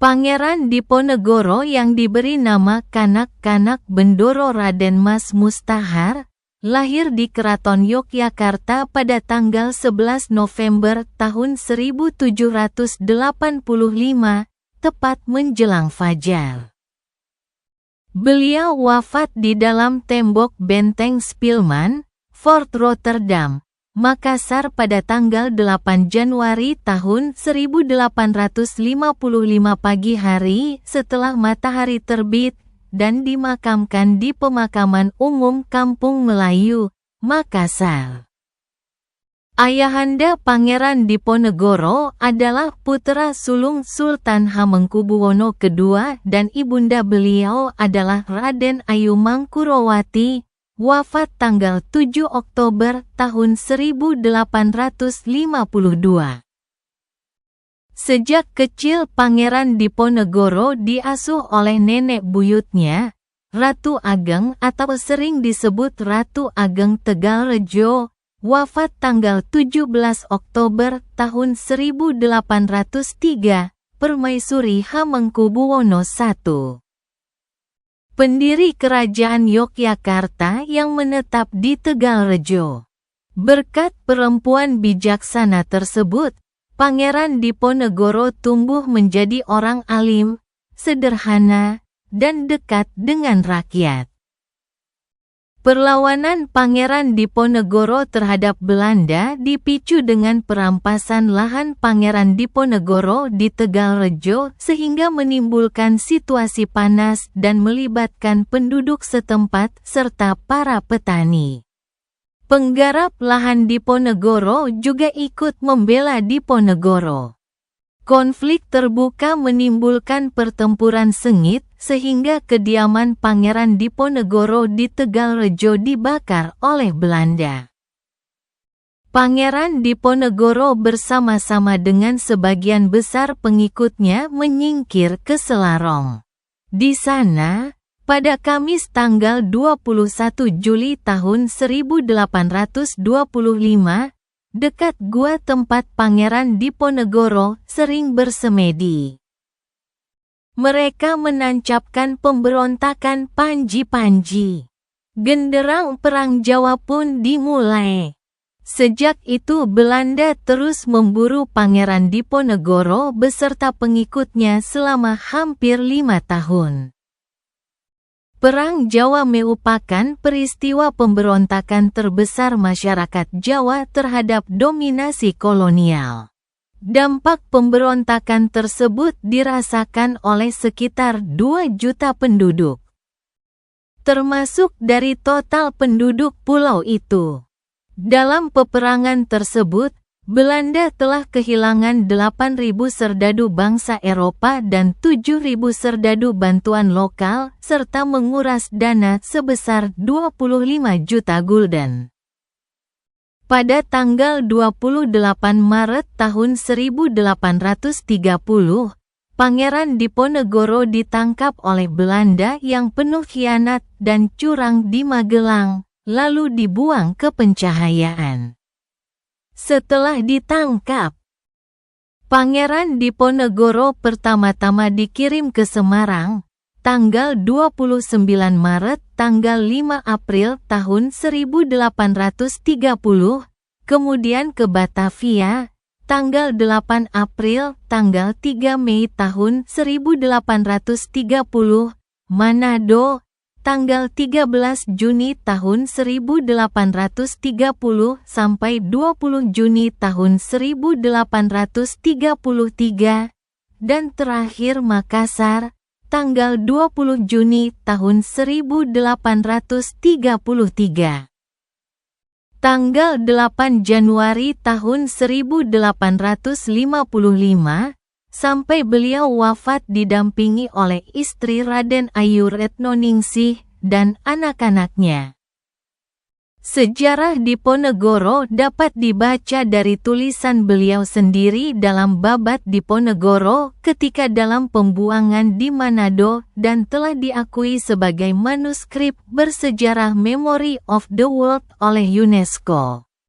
Pangeran Diponegoro yang diberi nama Kanak-Kanak Bendoro Raden Mas Mustahar, lahir di Keraton Yogyakarta pada tanggal 11 November tahun 1785, tepat menjelang fajar. Beliau wafat di dalam tembok benteng Spilman, Fort Rotterdam, Makassar pada tanggal 8 Januari tahun 1855 pagi hari setelah matahari terbit dan dimakamkan di Pemakaman Umum Kampung Melayu, Makassar. Ayahanda Pangeran Diponegoro adalah putra sulung Sultan Hamengkubuwono II dan ibunda beliau adalah Raden Ayu Mangkurawati, wafat tanggal 7 Oktober tahun 1852. Sejak kecil Pangeran Diponegoro diasuh oleh nenek buyutnya, Ratu Ageng atau sering disebut Ratu Ageng Tegalrejo, wafat tanggal 17 Oktober tahun 1803, Permaisuri Hamengkubuwono I. Pendiri Kerajaan Yogyakarta yang menetap di Tegalrejo. Berkat perempuan bijaksana tersebut, Pangeran Diponegoro tumbuh menjadi orang alim, sederhana, dan dekat dengan rakyat. Perlawanan Pangeran Diponegoro terhadap Belanda dipicu dengan perampasan lahan Pangeran Diponegoro di Tegalrejo sehingga menimbulkan situasi panas dan melibatkan penduduk setempat serta para petani. Penggarap lahan Diponegoro juga ikut membela Diponegoro. Konflik terbuka menimbulkan pertempuran sengit sehingga kediaman Pangeran Diponegoro di Tegalrejo dibakar oleh Belanda. Pangeran Diponegoro bersama-sama dengan sebagian besar pengikutnya menyingkir ke Selarong. Di sana, pada Kamis tanggal 21 Juli tahun 1825, dekat gua tempat Pangeran Diponegoro sering bersemedi, mereka menancapkan pemberontakan Panji-Panji. Genderang Perang Jawa pun dimulai. Sejak itu Belanda terus memburu Pangeran Diponegoro beserta pengikutnya selama hampir 5 tahun. Perang Jawa merupakan peristiwa pemberontakan terbesar masyarakat Jawa terhadap dominasi kolonial. Dampak pemberontakan tersebut dirasakan oleh sekitar 2 juta penduduk, termasuk dari total penduduk pulau itu. Dalam peperangan tersebut, Belanda telah kehilangan 8.000 serdadu bangsa Eropa dan 7.000 serdadu bantuan lokal, serta menguras dana sebesar 25 juta gulden. Pada tanggal 28 Maret tahun 1830, Pangeran Diponegoro ditangkap oleh Belanda yang penuh khianat dan curang di Magelang, lalu dibuang ke pencahayaan. Setelah ditangkap, Pangeran Diponegoro pertama-tama dikirim ke Semarang, tanggal 29 Maret, tanggal 5 April tahun 1830, kemudian ke Batavia, tanggal 8 April, tanggal 3 Mei tahun 1830, Manado, tanggal 13 Juni tahun 1830 sampai 20 Juni tahun 1833, dan terakhir Makassar, tanggal 20 Juni tahun 1833. Tanggal 8 Januari tahun 1855, sampai beliau wafat didampingi oleh istri Raden Ayu Retnoningsih dan anak-anaknya. Sejarah Diponegoro dapat dibaca dari tulisan beliau sendiri dalam Babat Diponegoro ketika dalam pembuangan di Manado dan telah diakui sebagai manuskrip bersejarah Memory of the World oleh UNESCO.